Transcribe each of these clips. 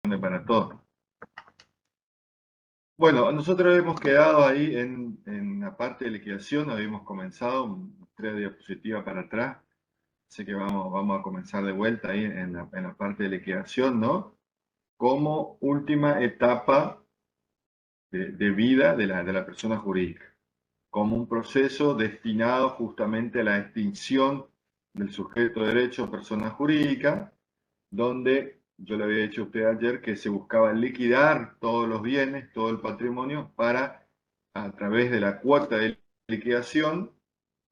Para todos. Bueno, nosotros hemos quedado ahí en la parte de liquidación, habíamos comenzado 3 diapositivas para atrás, así que vamos a comenzar de vuelta ahí en la parte de liquidación, ¿no? Como última etapa de vida de la persona jurídica, como un proceso destinado justamente a la extinción del sujeto de derecho persona jurídica, donde yo le había dicho a usted ayer que se buscaba liquidar todos los bienes, todo el patrimonio, para, a través de la cuota de liquidación,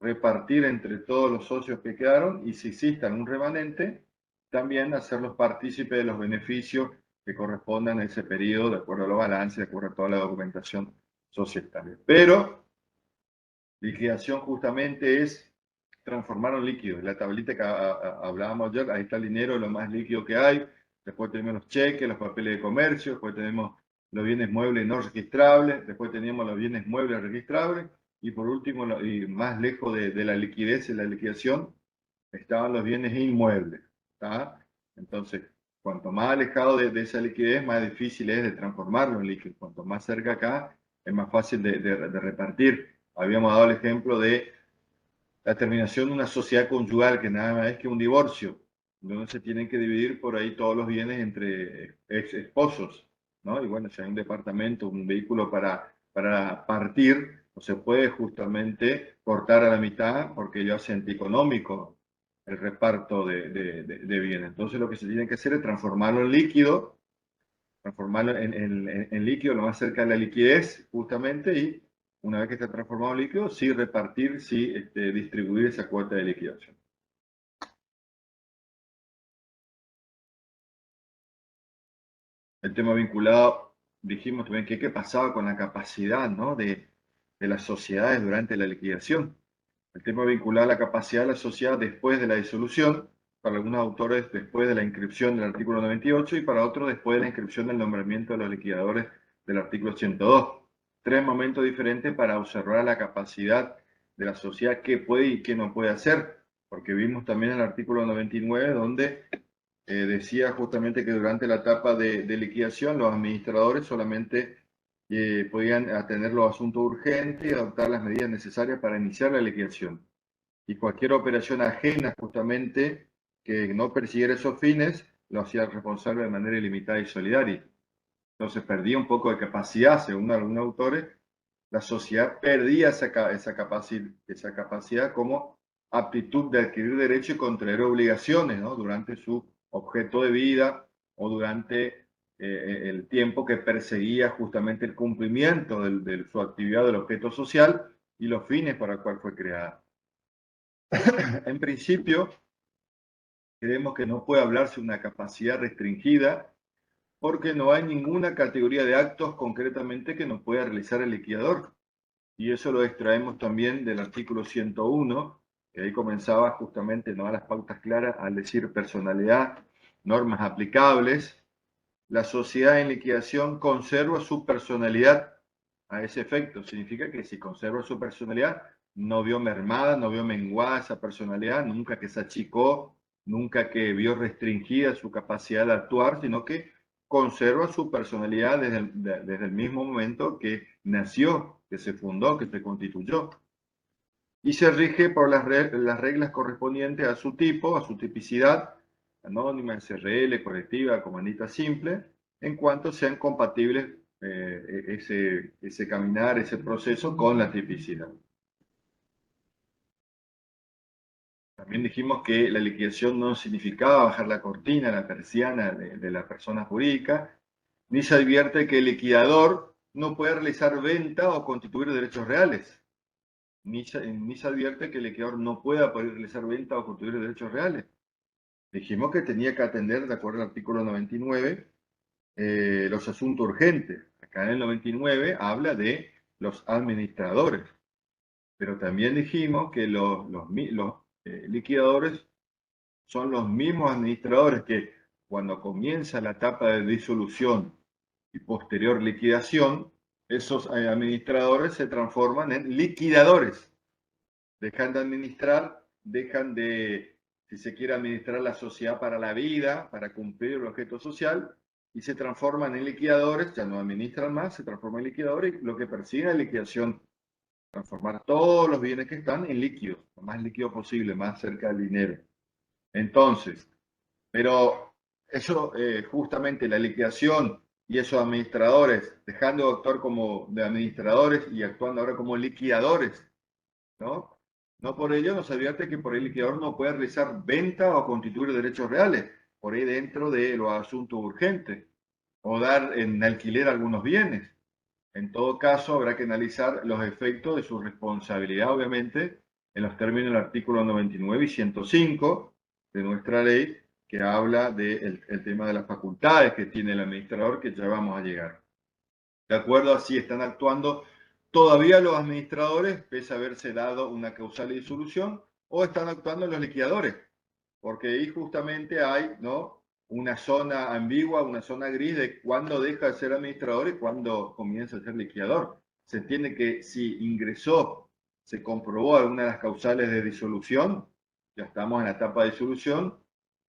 repartir entre todos los socios que quedaron y si existe un remanente, también hacerlos partícipes de los beneficios que correspondan a ese periodo, de acuerdo a los balances, de acuerdo a toda la documentación societaria. Pero liquidación justamente es transformarlo en líquido. La tablita que hablábamos ayer, ahí está el dinero, lo más líquido que hay. Después tenemos los cheques, los papeles de comercio, después tenemos los bienes muebles no registrables, después tenemos los bienes muebles registrables, y por último, y más lejos de la liquidez y la liquidación, estaban los bienes inmuebles. ¿Tá? Entonces, cuanto más alejado de esa liquidez, más difícil es de transformarlo en líquido. Cuanto más cerca acá, es más fácil de repartir. Habíamos dado el ejemplo de la terminación de una sociedad conyugal, que nada más es que un divorcio, donde se tienen que dividir por ahí todos los bienes entre ex esposos, ¿no? Y bueno, si hay un departamento, un vehículo para partir, no se puede justamente cortar a la mitad porque ya hace antieconómico el reparto de bienes. Entonces lo que se tiene que hacer es transformarlo en líquido, transformarlo en líquido lo más cerca de la liquidez, justamente, y una vez que está transformado en líquido, sí repartir, sí distribuir esa cuota de liquidación. El tema vinculado, dijimos también que qué pasaba con la capacidad, ¿no? de las sociedades durante la liquidación. El tema vinculado a la capacidad de la sociedad después de la disolución, para algunos autores después de la inscripción del artículo 98 y para otros después de la inscripción del nombramiento de los liquidadores del artículo 102. 3 momentos diferentes para observar la capacidad de la sociedad, qué puede y qué no puede hacer, porque vimos también el artículo 99 donde decía justamente que durante la etapa de liquidación los administradores solamente podían atender los asuntos urgentes y adoptar las medidas necesarias para iniciar la liquidación. Y cualquier operación ajena justamente que no persiguiera esos fines lo hacía responsable de manera ilimitada y solidaria. Entonces perdía un poco de capacidad, según algunos autores, la sociedad perdía esa capacidad como aptitud de adquirir derechos y contraer obligaciones, ¿no? Durante su objeto de vida o durante el tiempo que perseguía justamente el cumplimiento de su actividad del objeto social y los fines para el cual fue creada. En principio, creemos que no puede hablarse de una capacidad restringida porque no hay ninguna categoría de actos concretamente que no pueda realizar el liquidador. Y eso lo extraemos también del artículo 101, que ahí comenzaba justamente, no a las pautas claras, al decir personalidad, normas aplicables. La sociedad en liquidación conserva su personalidad a ese efecto. Significa que si conserva su personalidad, no vio mermada, no vio menguada esa personalidad, nunca que se achicó, nunca que vio restringida su capacidad de actuar, sino que conserva su personalidad desde el mismo momento que nació, que se fundó, que se constituyó. Y se rige por las reglas correspondientes a su tipo, a su tipicidad, anónima, SRL, colectiva, comandita simple, en cuanto sean compatibles ese caminar, ese proceso con la tipicidad. También dijimos que la liquidación no significaba bajar la cortina, la persiana de la persona jurídica, ni se advierte que el liquidador no puede realizar venta o constituir derechos reales, ni se advierte que el liquidador no pueda poder realizar venta o constituir derechos reales. Dijimos que tenía que atender, de acuerdo al artículo 99, los asuntos urgentes. Acá en el 99 habla de los administradores, pero también dijimos que los liquidadores son los mismos administradores que cuando comienza la etapa de disolución y posterior liquidación, esos administradores se transforman en liquidadores. Dejan de administrar, dejan de, si se quiere, administrar la sociedad para la vida, para cumplir el objeto social, y se transforman en liquidadores, ya no administran más, se transforman en liquidadores y lo que persiguen es liquidación, transformar todos los bienes que están en líquidos, lo más líquido posible, más cerca del dinero. Entonces, pero eso, justamente la liquidación y esos administradores, dejando de actuar como de administradores y actuando ahora como liquidadores, ¿no? No por ello nos advierte que por el liquidador no puede realizar venta o constituir derechos reales, por ahí dentro de los asuntos urgentes, o dar en alquiler algunos bienes. En todo caso, habrá que analizar los efectos de su responsabilidad, obviamente, en los términos del artículo 99 y 105 de nuestra ley, que habla del tema de las facultades que tiene el administrador, que ya vamos a llegar. De acuerdo a si están actuando todavía los administradores, pese a haberse dado una causal de disolución, o están actuando los liquidadores, porque ahí justamente hay, ¿no?, una zona ambigua, una zona gris de cuándo deja de ser administrador y cuándo comienza a ser liquidador. Se entiende que si ingresó, se comprobó alguna de las causales de disolución, ya estamos en la etapa de disolución,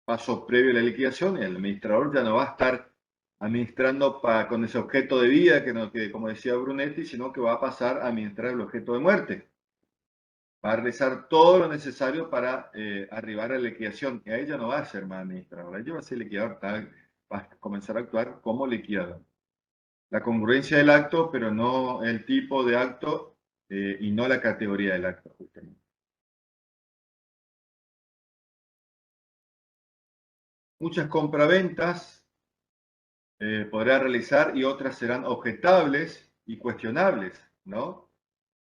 paso previo a la liquidación, y el administrador ya no va a estar administrando con ese objeto de vida, que como decía Brunetti, sino que va a pasar a administrar el objeto de muerte. Va a realizar todo lo necesario para arribar a la liquidación. Y ahí ya no va a ser más administrador, ella va a ser liquidador, va a comenzar a actuar como liquidador. La congruencia del acto, pero no el tipo de acto y no la categoría del acto, justamente. Muchas compraventas podrá realizar y otras serán objetables y cuestionables, ¿no?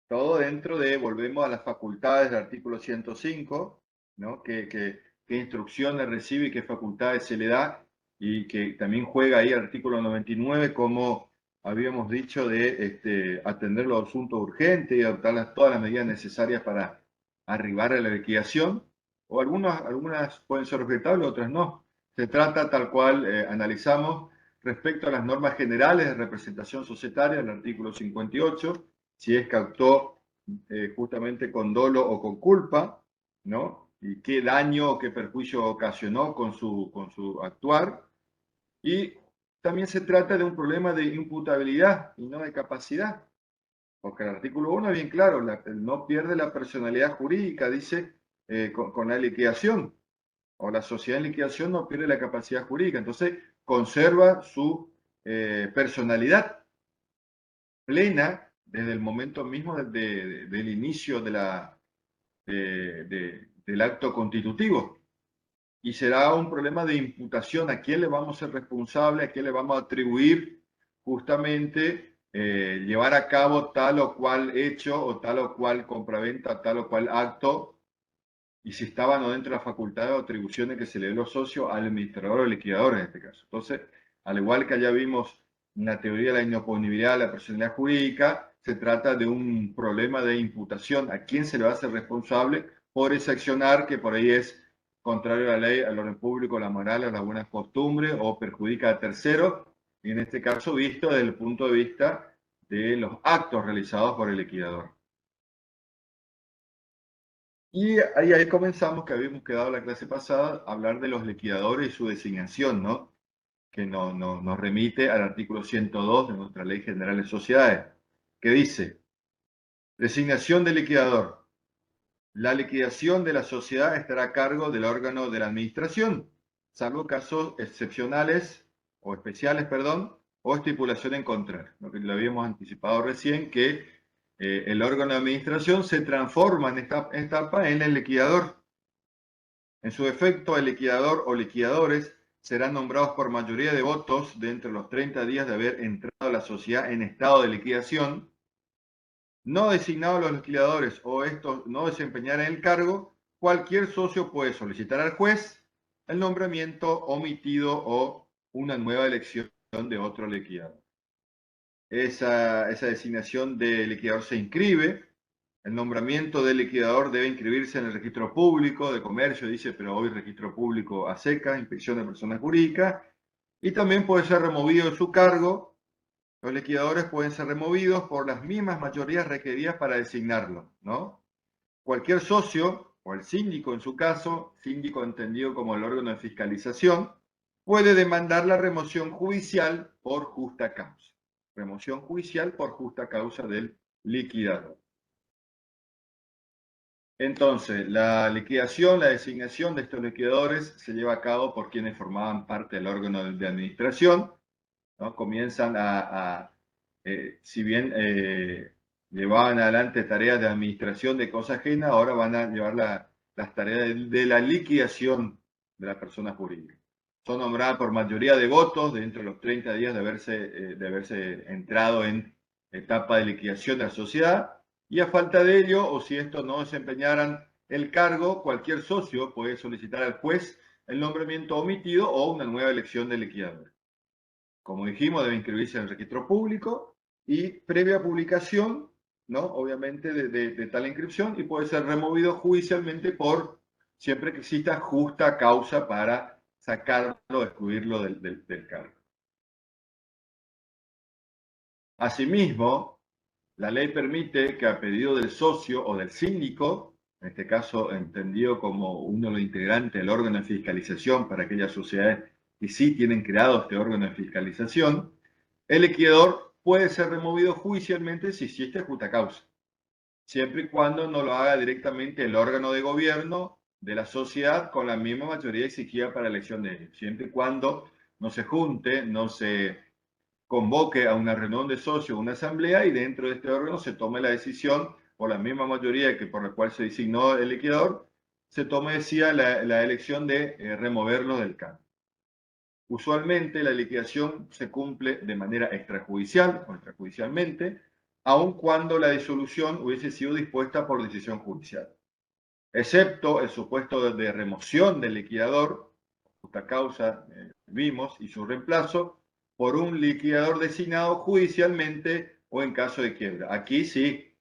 Todo dentro de, volvemos a las facultades del artículo 105, ¿no? Qué instrucciones recibe y qué facultades se le da, y que también juega ahí el artículo 99, como habíamos dicho, de atender los asuntos urgentes y adoptar todas las medidas necesarias para arribar a la liquidación, o algunas pueden ser objetables, otras no. Se trata, tal cual analizamos, respecto a las normas generales de representación societaria, el artículo 58, si es que actuó justamente con dolo o con culpa, ¿no? Y qué daño o qué perjuicio ocasionó con su actuar. Y también se trata de un problema de imputabilidad y no de capacidad, porque el artículo 1 es bien claro, no pierde la personalidad jurídica, dice, con la liquidación, o la sociedad en liquidación no pierde la capacidad jurídica, entonces conserva su personalidad plena desde el momento mismo del inicio del acto constitutivo. Y será un problema de imputación, a quién le vamos a ser responsable, a quién le vamos a atribuir justamente llevar a cabo tal o cual hecho o tal o cual compraventa, tal o cual acto, y si estaban o dentro de las facultades o atribuciones que se le dio los socios al administrador o liquidador en este caso. Entonces, al igual que ya vimos en la teoría de la inoponibilidad de la personalidad jurídica, se trata de un problema de imputación. ¿A quién se le va a hacer responsable por ese accionar que por ahí es contrario a la ley, al orden público, a la moral, a las buenas costumbres o perjudica a terceros? Y en este caso, visto desde el punto de vista de los actos realizados por el liquidador. Y ahí comenzamos, que habíamos quedado la clase pasada, a hablar de los liquidadores y su designación, ¿no? Que nos remite al artículo 102 de nuestra Ley General de Sociedades, que dice, designación del liquidador. La liquidación de la sociedad estará a cargo del órgano de la administración, salvo casos excepcionales o especiales, perdón, o estipulación en contrario. Lo que lo habíamos anticipado recién, que el órgano de administración se transforma en esta etapa en el liquidador. En su efecto, el liquidador o liquidadores serán nombrados por mayoría de votos de entre los 30 días de haber entrado la sociedad en estado de liquidación, no designados los liquidadores o estos no desempeñaran el cargo. Cualquier socio puede solicitar al juez el nombramiento omitido o una nueva elección de otro liquidador. Esa designación de liquidador se inscribe. El nombramiento del liquidador debe inscribirse en el registro público de comercio, dice, pero hoy registro público a secas, inspección de personas jurídicas, y también puede ser removido de su cargo. Los liquidadores pueden ser removidos por las mismas mayorías requeridas para designarlo, ¿no? Cualquier socio, o el síndico en su caso, síndico entendido como el órgano de fiscalización, puede demandar la remoción judicial por justa causa. Remoción judicial por justa causa del liquidador. Entonces, la liquidación, la designación de estos liquidadores se lleva a cabo por quienes formaban parte del órgano de administración, ¿no? Comienzan si bien llevaban adelante tareas de administración de cosa ajena, ahora van a llevar las tareas de la liquidación de la persona jurídica. Son nombradas por mayoría de votos dentro de los 30 días de haberse entrado en etapa de liquidación de la sociedad, y a falta de ello, o si estos no desempeñaran el cargo, cualquier socio puede solicitar al juez el nombramiento omitido o una nueva elección de liquidador. Como dijimos, debe inscribirse en el registro público y previa publicación, ¿no? Obviamente, de tal inscripción, y puede ser removido judicialmente siempre que exista justa causa para sacarlo o excluirlo del cargo. Asimismo, la ley permite que a pedido del socio o del síndico, en este caso entendido como uno de los integrantes del órgano de fiscalización para aquellas sociedades que sí tienen creado este órgano de fiscalización, el liquidador puede ser removido judicialmente si existe justa causa, siempre y cuando no lo haga directamente el órgano de gobierno de la sociedad con la misma mayoría exigida para la elección de ellos, siempre y cuando no se junte, no se convoque a una reunión de socios, una asamblea, y dentro de este órgano se tome la decisión por la misma mayoría que por la cual se designó el liquidador, se tome, decía, la elección de removerlo del cargo. Usualmente la liquidación se cumple de manera extrajudicial o extrajudicialmente, aun cuando la disolución hubiese sido dispuesta por decisión judicial, excepto el supuesto de remoción del liquidador, justa causa, vimos, y su reemplazo por un liquidador designado judicialmente o en caso de quiebra. Aquí sí,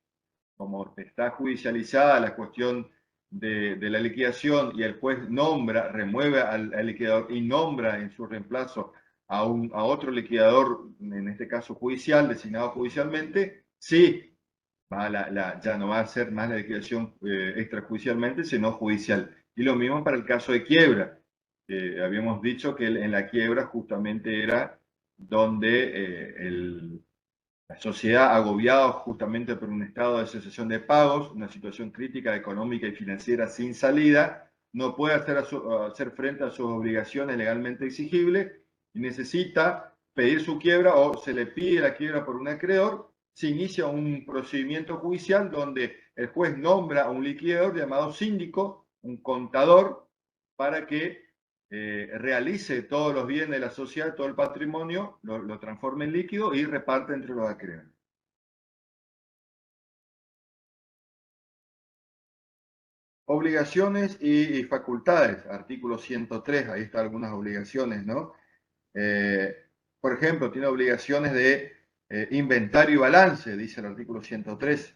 como está judicializada la cuestión de la liquidación y el juez remueve al liquidador y nombra en su reemplazo a otro liquidador, en este caso judicial, designado judicialmente, sí, ya no va a ser más la liquidación extrajudicialmente, sino judicial. Y lo mismo para el caso de quiebra. Habíamos dicho que en la quiebra justamente era donde la sociedad, agobiada justamente por un estado de cesación de pagos, una situación crítica económica y financiera sin salida, no puede hacer frente a sus obligaciones legalmente exigibles y necesita pedir su quiebra, o se le pide la quiebra por un acreedor. Se inicia un procedimiento judicial donde el juez nombra a un liquidador llamado síndico, un contador, para que realice todos los bienes de la sociedad, todo el patrimonio, lo transforme en líquido y reparte entre los acreedores. Obligaciones y facultades, artículo 103, ahí están algunas obligaciones, ¿no? Eh, por ejemplo, tiene obligaciones de inventario y balance, dice el artículo 103.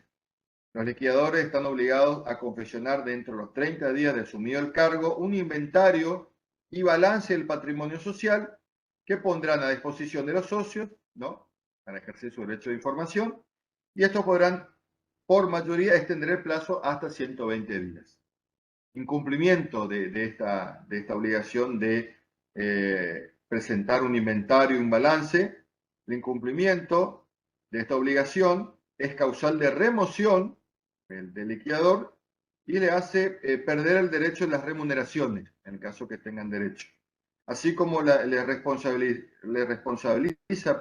Los liquidadores están obligados a confeccionar dentro de los 30 días de asumido el cargo un inventario y balance del patrimonio social que pondrán a disposición de los socios, ¿no? Para ejercer su derecho de información, y estos podrán, por mayoría, extender el plazo hasta 120 días. Incumplimiento de esta obligación de presentar un inventario y un balance, el incumplimiento de esta obligación es causal de remoción del liquidador y le hace perder el derecho de las remuneraciones, en el caso que tengan derecho. Así como le responsabiliza,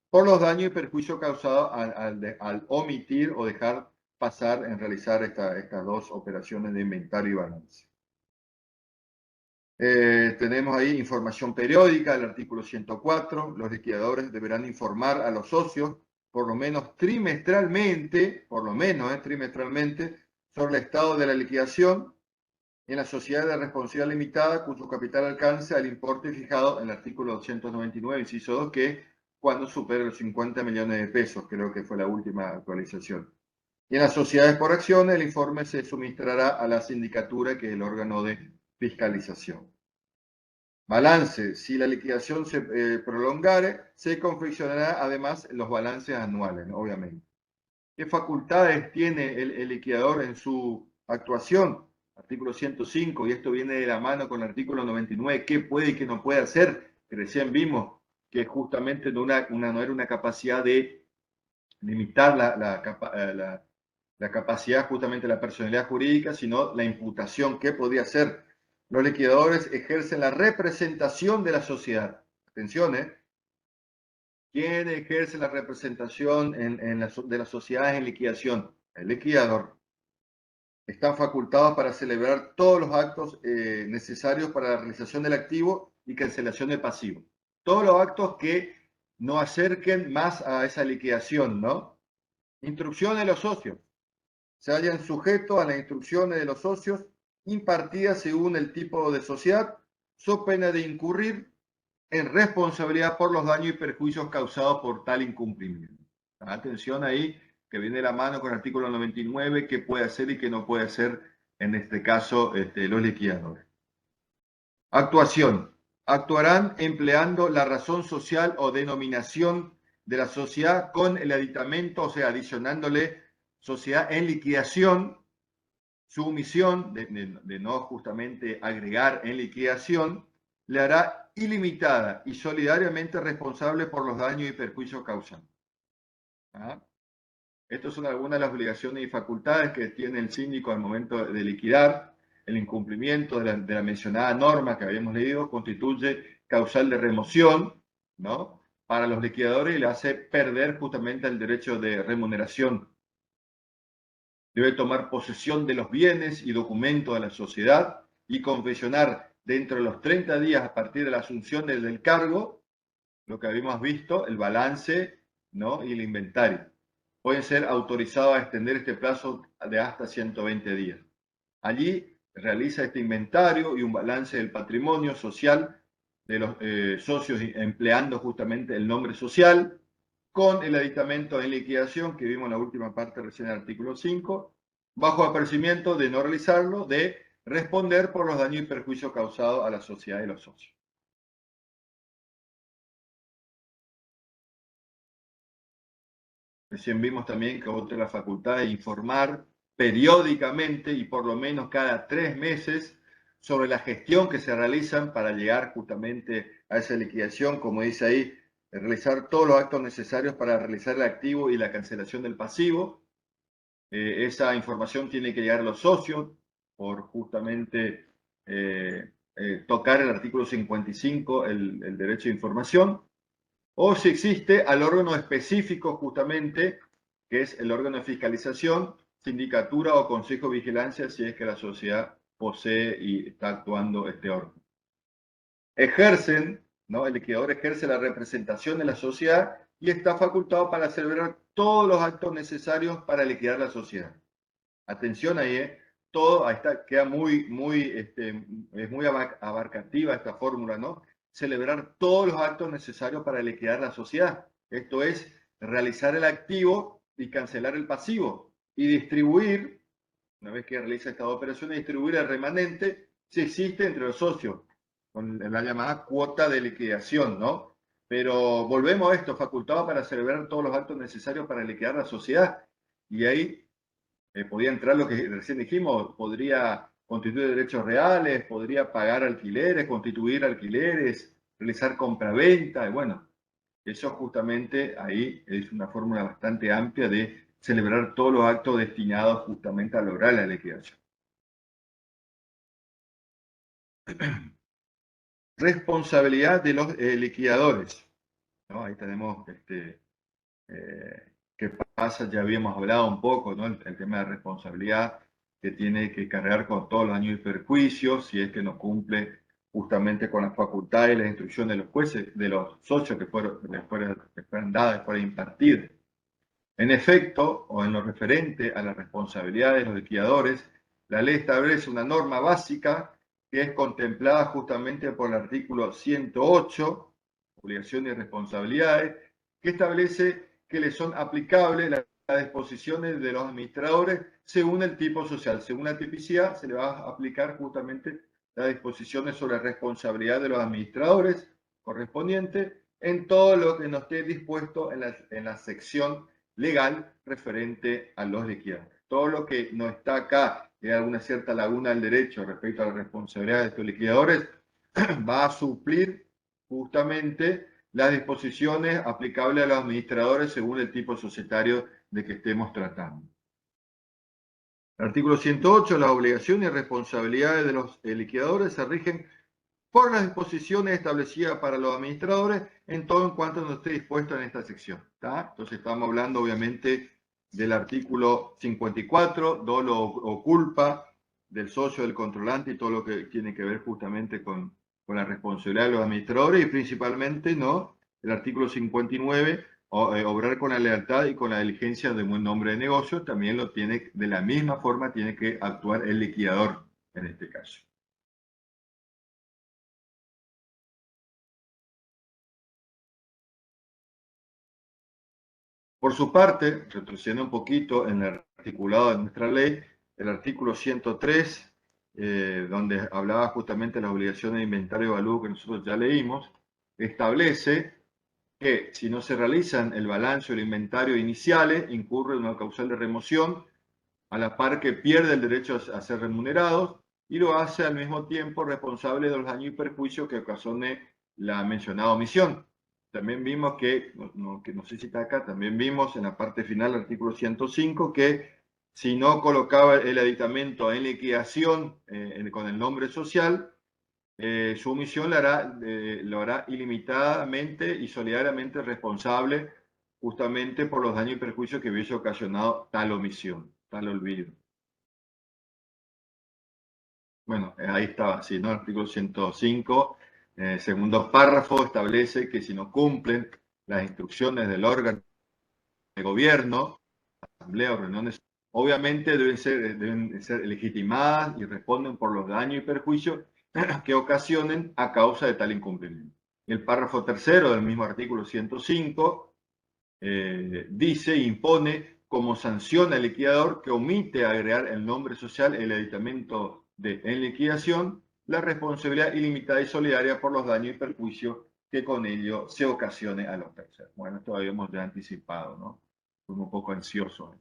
por los daños y perjuicios causados al omitir o dejar pasar en realizar estas dos operaciones de inventario y balance. Tenemos ahí información periódica, el artículo 104. Los liquidadores deberán informar a los socios por lo menos trimestralmente, sobre el estado de la liquidación en la sociedad de responsabilidad limitada cuyo capital alcance al importe fijado en el artículo 299, inciso 2, que es cuando supere los 50 millones de pesos, creo que fue la última actualización. Y en las sociedades por acciones, el informe se suministrará a la sindicatura, que es el órgano de fiscalización. Balance. Si la liquidación se prolongare, se confeccionará además los balances anuales, ¿no? Obviamente. ¿Qué facultades tiene el liquidador en su actuación? artículo 105, y esto viene de la mano con el artículo 99, qué puede y qué no puede hacer, que recién vimos que justamente no era una capacidad de limitar la capacidad justamente de la personalidad jurídica, sino la imputación, qué podría hacer. Los liquidadores ejercen la representación de la sociedad. Atención, ¿eh? ¿Quién ejerce la representación de las sociedades en liquidación? El liquidador. Están facultados para celebrar todos los actos necesarios para la realización del activo y cancelación del pasivo. Todos los actos que no acerquen más a esa liquidación, ¿no? Instrucciones de los socios. Se hallan sujetos a las instrucciones de los socios impartidas según el tipo de sociedad, so pena de incurrir en responsabilidad por los daños y perjuicios causados por tal incumplimiento. Atención ahí, que viene de la mano con el artículo 99, qué puede hacer y qué no puede hacer, en este caso, los liquidadores. Actuación. Actuarán empleando la razón social o denominación de la sociedad con el aditamento, o sea, adicionándole sociedad en liquidación. Su omisión de no justamente agregar en liquidación le hará ilimitada y solidariamente responsable por los daños y perjuicios causados. ¿Ah? Estas son algunas de las obligaciones y facultades que tiene el síndico al momento de liquidar. El incumplimiento de la mencionada norma que habíamos leído constituye causal de remoción, ¿no? Para los liquidadores y le hace perder justamente el derecho de remuneración. Debe tomar posesión de los bienes y documentos de la sociedad y confeccionar dentro de los 30 días a partir de la asunción del cargo, lo que habíamos visto, el balance, ¿no? Y el inventario. Pueden ser autorizados a extender este plazo de hasta 120 días. Allí realiza este inventario y un balance del patrimonio social de los socios empleando justamente el nombre social con el aditamento en liquidación que vimos en la última parte recién del artículo 5, bajo apercibimiento de no realizarlo, de responder por los daños y perjuicios causados a la sociedad y los socios. Recién vimos también que otra de las facultades de informar periódicamente y por lo menos cada 3 meses sobre la gestión que se realizan para llegar justamente a esa liquidación, como dice ahí, realizar todos los actos necesarios para realizar el activo y la cancelación del pasivo. Esa información tiene que llegar a los socios por justamente tocar el artículo 55, el derecho de información, o si existe al órgano específico justamente, que es el órgano de fiscalización, sindicatura o consejo de vigilancia, si es que la sociedad posee y está actuando este órgano. Ejercen, ¿no? El liquidador ejerce la representación de la sociedad y está facultado para celebrar todos los actos necesarios para liquidar la sociedad. Atención ahí, todo, ahí está, queda es muy abarcativa esta fórmula, ¿no? Celebrar todos los actos necesarios para liquidar la sociedad. Esto es realizar el activo y cancelar el pasivo y distribuir, una vez que realiza estas operaciones, distribuir el remanente si existe entre los socios, con la llamada cuota de liquidación, ¿no? Pero volvemos a esto, facultado para celebrar todos los actos necesarios para liquidar la sociedad. Y ahí podría entrar lo que recién dijimos, podría constituir derechos reales, podría pagar alquileres, constituir alquileres, realizar compraventa, y bueno, eso justamente ahí es una fórmula bastante amplia de celebrar todos los actos destinados justamente a lograr la liquidación. Responsabilidad de los liquidadores, ¿no? Ahí tenemos qué pasa, ya habíamos hablado un poco, ¿no? El tema de responsabilidad que tiene que cargar con todos los daños y perjuicios si es que no cumple justamente con las facultades y las instrucciones de los jueces, de los socios que fueron dadas, que fueron impartidas. En efecto, o en lo referente a la responsabilidad de los liquidadores, la ley establece una norma básica que es contemplada justamente por el artículo 108, obligaciones y responsabilidades, que establece que le son aplicables las disposiciones de los administradores según el tipo social. Según la tipicidad, se le va a aplicar justamente las disposiciones sobre responsabilidad de los administradores correspondiente en todo lo que no esté dispuesto en la sección legal referente a los liquidadores. Todo lo que no está acá hay alguna cierta laguna del derecho respecto a la responsabilidad de estos liquidadores, va a suplir justamente las disposiciones aplicables a los administradores según el tipo societario de que estemos tratando. Artículo 108. Las obligaciones y responsabilidades de los liquidadores se rigen por las disposiciones establecidas para los administradores en todo en cuanto no esté dispuesto en esta sección. ¿Tá? Entonces estamos hablando obviamente del artículo 54, dolo o culpa del socio, del controlante y todo lo que tiene que ver justamente con la responsabilidad de los administradores y principalmente ¿no? El artículo 59, obrar con la lealtad y con la diligencia de buen nombre de negocio, también lo tiene, de la misma forma tiene que actuar el liquidador en este caso. Por su parte, retrocediendo un poquito en el articulado de nuestra ley, el artículo 103, donde hablaba justamente de las obligaciones de inventario y evalúo que nosotros ya leímos, establece que si no se realizan el balance o el inventario iniciales, incurre en una causal de remoción, a la par que pierde el derecho a ser remunerados y lo hace al mismo tiempo responsable de los daños y perjuicios que ocasione la mencionada omisión. También vimos que no sé si está acá, también vimos en la parte final del artículo 105 que si no colocaba el aditamento en liquidación con el nombre social, su omisión lo hará ilimitadamente y solidariamente responsable justamente por los daños y perjuicios que hubiese ocasionado tal omisión, tal olvido. Bueno, ahí estaba, sí, ¿no? El artículo 105, segundo párrafo, establece que si no cumplen las instrucciones del órgano de gobierno, asamblea o reuniones, obviamente deben ser legitimadas y responden por los daños y perjuicios que ocasionen a causa de tal incumplimiento. El párrafo tercero del mismo artículo 105 dice e impone como sanción al liquidador que omite agregar el nombre social el aditamento en liquidación la responsabilidad ilimitada y solidaria por los daños y perjuicios que con ello se ocasione a los terceros. Bueno, esto habíamos ya anticipado, ¿no? Fui un poco ansioso.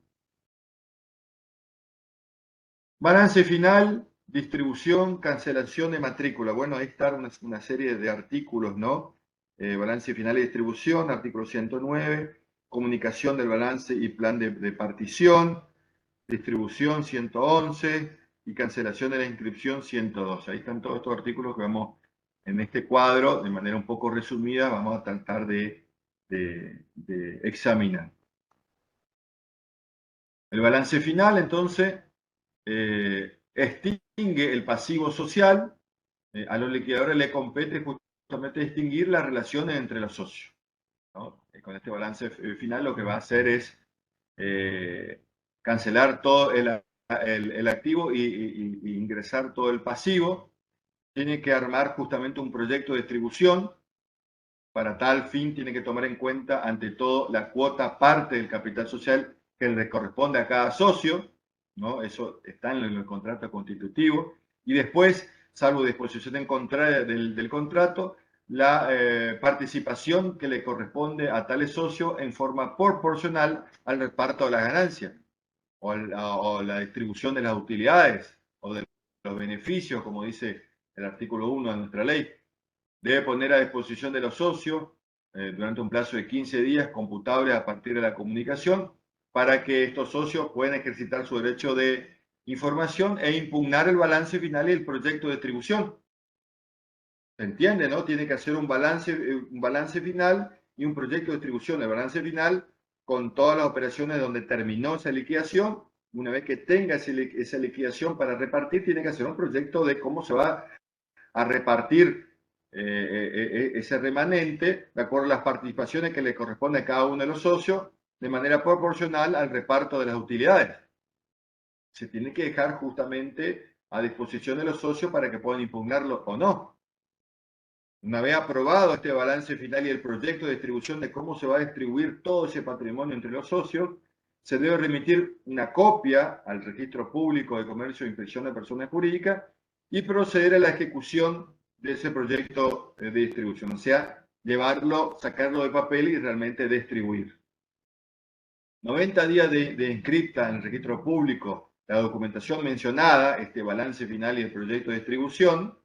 Balance final, distribución, cancelación de matrícula. Bueno, ahí está una serie de artículos, ¿no? Balance final y distribución, artículo 109, comunicación del balance y plan de partición, distribución 111 y cancelación de la inscripción 112. Ahí están todos estos artículos que vamos en este cuadro, de manera un poco resumida, vamos a tratar de examinar. El balance final, entonces, extingue el pasivo social. A los liquidadores le compete justamente distinguir las relaciones entre los socios, ¿no? Con este balance final lo que va a hacer es cancelar todo el activo y ingresar todo el pasivo. Tiene que armar justamente un proyecto de distribución. Para tal fin tiene que tomar en cuenta ante todo la cuota parte del capital social que le corresponde a cada socio, ¿no? Eso está en el contrato constitutivo. Y después, salvo disposición en contraria del contrato, la participación que le corresponde a tales socios en forma proporcional al reparto de las ganancias o la distribución de las utilidades o de los beneficios, como dice el artículo 1 de nuestra ley. Debe poner a disposición de los socios durante un plazo de 15 días computables a partir de la comunicación para que estos socios puedan ejercitar su derecho de información e impugnar el balance final y el proyecto de distribución. ¿Se entiende, no? Tiene que hacer un balance final y un proyecto de distribución. El balance final con todas las operaciones donde terminó esa liquidación. Una vez que tenga esa liquidación para repartir, tiene que hacer un proyecto de cómo se va a repartir ese remanente de acuerdo a las participaciones que le corresponde a cada uno de los socios de manera proporcional al reparto de las utilidades. Se tiene que dejar justamente a disposición de los socios para que puedan impugnarlo o no. Una vez aprobado este balance final y el proyecto de distribución de cómo se va a distribuir todo ese patrimonio entre los socios, se debe remitir una copia al Registro Público de Comercio e Inspección de Personas Jurídicas y proceder a la ejecución de ese proyecto de distribución, o sea, llevarlo, sacarlo de papel y realmente distribuir. 90 días de inscripta en el registro público la documentación mencionada, este balance final y el proyecto de distribución,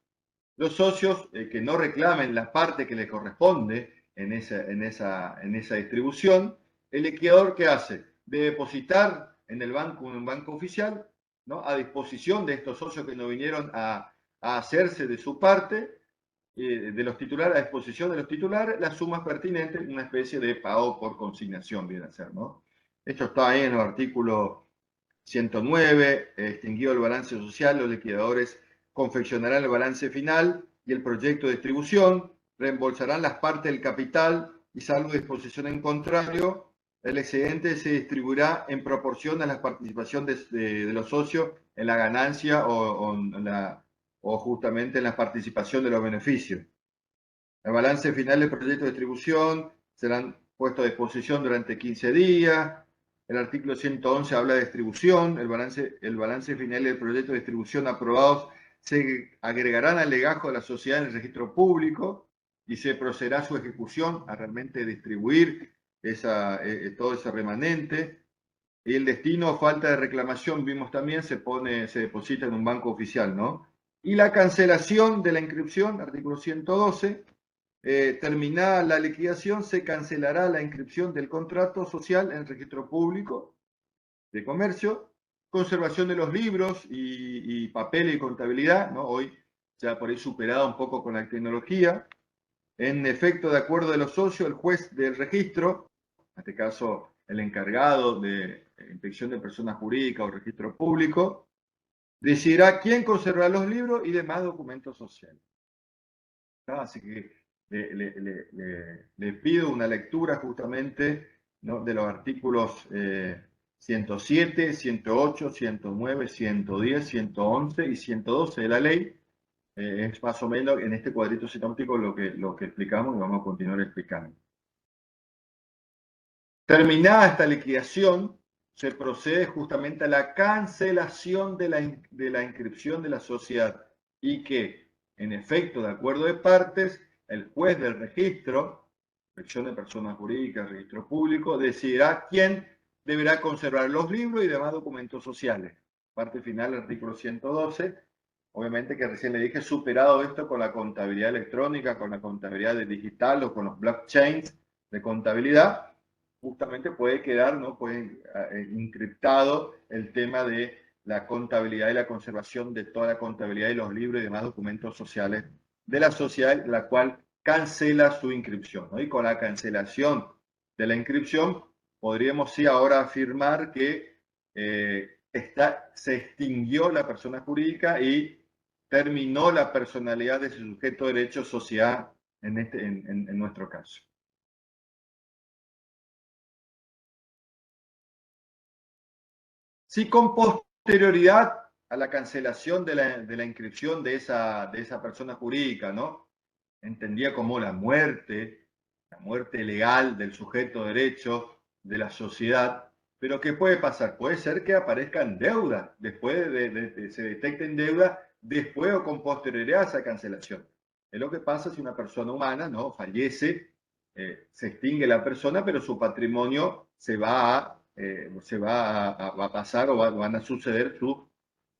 los socios que no reclamen la parte que les corresponde en esa distribución, el liquidador, ¿qué hace? Debe depositar en el banco, en un banco oficial, ¿no?, a disposición de estos socios que no vinieron a hacerse de su parte, de los titulares, a disposición de los titulares, las sumas pertinentes, una especie de pago por consignación, viene a ser, ¿no? Esto está ahí en el artículo 109, extinguido el balance social, los liquidadores confeccionarán el balance final y el proyecto de distribución, reembolsarán las partes del capital y, salvo disposición en contrario, el excedente se distribuirá en proporción a la participación de los socios en la ganancia o justamente en la participación de los beneficios. El balance final del proyecto de distribución serán puestos a disposición durante 15 días. El artículo 111 habla de distribución. El balance final del proyecto de distribución aprobados se agregarán al legajo de la sociedad en el registro público y se procederá a su ejecución, a realmente distribuir todo ese remanente. Y el destino o falta de reclamación, vimos también, se deposita en un banco oficial, ¿no? Y la cancelación de la inscripción, artículo 112. Terminada la liquidación, se cancelará la inscripción del contrato social en el registro público de comercio, conservación de los libros y papel y contabilidad, ¿no? Hoy ya por ahí superada un poco con la tecnología. En efecto, de acuerdo de los socios, el juez del registro, en este caso el encargado de inspección de personas jurídicas o registro público, decidirá quién conservará los libros y demás documentos sociales. ¿No? Así que le pido una lectura justamente, ¿no?, de los artículos 107, 108, 109, 110, 111 y 112 de la ley. Es más o menos en este cuadrito sinóptico lo que explicamos y vamos a continuar explicando. Terminada esta liquidación, se procede justamente a la cancelación de la inscripción de la sociedad y que, en efecto, de acuerdo de partes, el juez del registro, inspección de personas jurídicas, registro público, decidirá quién deberá conservar los libros y demás documentos sociales. Parte final del artículo 112. Obviamente que recién le dije, superado esto con la contabilidad electrónica, con la contabilidad digital o con los blockchains de contabilidad, justamente puede quedar, ¿no?, puede encriptado el tema de la contabilidad y la conservación de toda la contabilidad y los libros y demás documentos sociales de la sociedad, la cual cancela su inscripción, ¿no? Y con la cancelación de la inscripción podríamos sí ahora afirmar que se extinguió la persona jurídica y terminó la personalidad de su sujeto de derecho sociedad en nuestro caso. Si con posterioridad a la cancelación de la inscripción de esa persona jurídica, ¿no?, entendía como la muerte legal del sujeto de derecho de la sociedad, pero ¿qué puede pasar? Puede ser que aparezcan deudas, después se detecten deudas después o con posterioridad a esa cancelación. Es lo que pasa si una persona humana, ¿no?, fallece, se extingue la persona, pero su patrimonio se va a pasar o van a suceder sus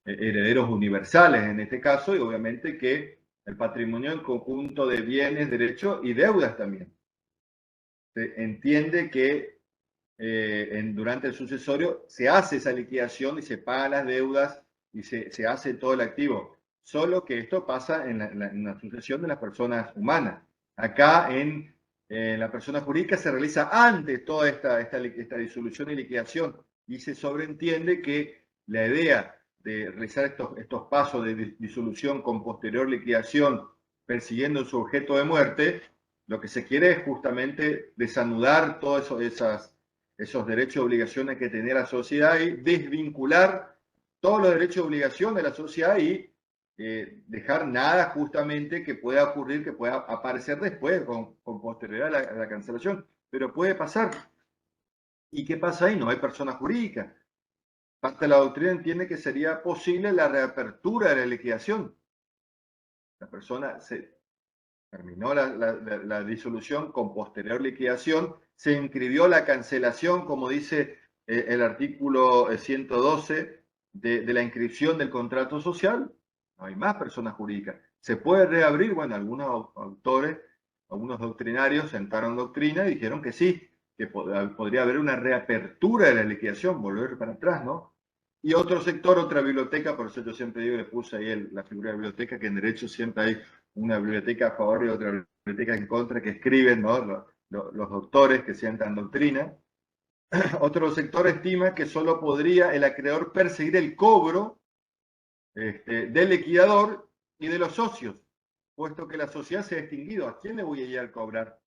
herederos universales en este caso, y obviamente que el patrimonio es un conjunto de bienes, derechos y deudas también. Se entiende que durante el sucesorio se hace esa liquidación y se pagan las deudas y se hace todo el activo. Solo que esto pasa en la sucesión de las personas humanas. Acá en la persona jurídica se realiza antes toda esta disolución y liquidación y se sobreentiende que la idea de realizar estos pasos de disolución con posterior liquidación persiguiendo su objeto de muerte, lo que se quiere es justamente desanudar todos esos derechos y obligaciones que tenía la sociedad y desvincular todos los derechos y obligaciones de la sociedad y dejar nada justamente que pueda ocurrir, que pueda aparecer después con posterioridad a la cancelación. Pero puede pasar. ¿Y qué pasa ahí? No hay persona jurídica. Parte de la doctrina entiende que sería posible la reapertura de la liquidación. La persona terminó la disolución con posterior liquidación, se inscribió la cancelación, como dice el artículo 112 de la inscripción del contrato social, no hay más personas jurídicas. Se puede reabrir, bueno, algunos autores, algunos doctrinarios sentaron doctrina y dijeron que sí, que podría haber una reapertura de la liquidación, volver para atrás, ¿no? Y otro sector, otra biblioteca, por eso yo siempre digo, le puse ahí la figura de biblioteca, que en derecho siempre hay una biblioteca a favor y otra biblioteca en contra, que escriben, ¿no? Los doctores que sientan doctrina. Otro sector estima que solo podría el acreedor perseguir el cobro del liquidador y de los socios, puesto que la sociedad se ha extinguido. ¿A quién le voy a ir a cobrar?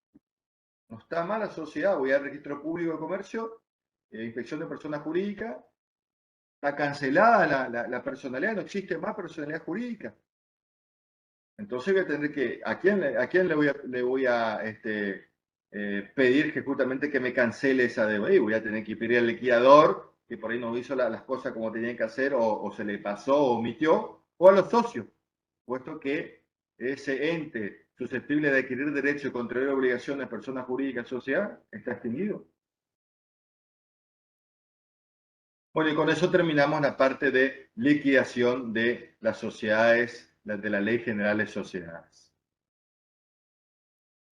No está mal la sociedad, voy al registro público de comercio, inspección de personas jurídicas, está cancelada la personalidad, no existe más personalidad jurídica. Entonces voy a tener que, ¿a quién le voy a pedir que justamente que me cancele esa deuda? Y voy a tener que pedir al liquidador, que por ahí no hizo las cosas como tenía que hacer, o se le pasó o omitió, o a los socios, puesto que ese ente susceptible de adquirir derecho y contraer obligaciones de personas jurídicas sociedad está extinguido. Bueno, y con eso terminamos la parte de liquidación de las sociedades, de la Ley General de Sociedades.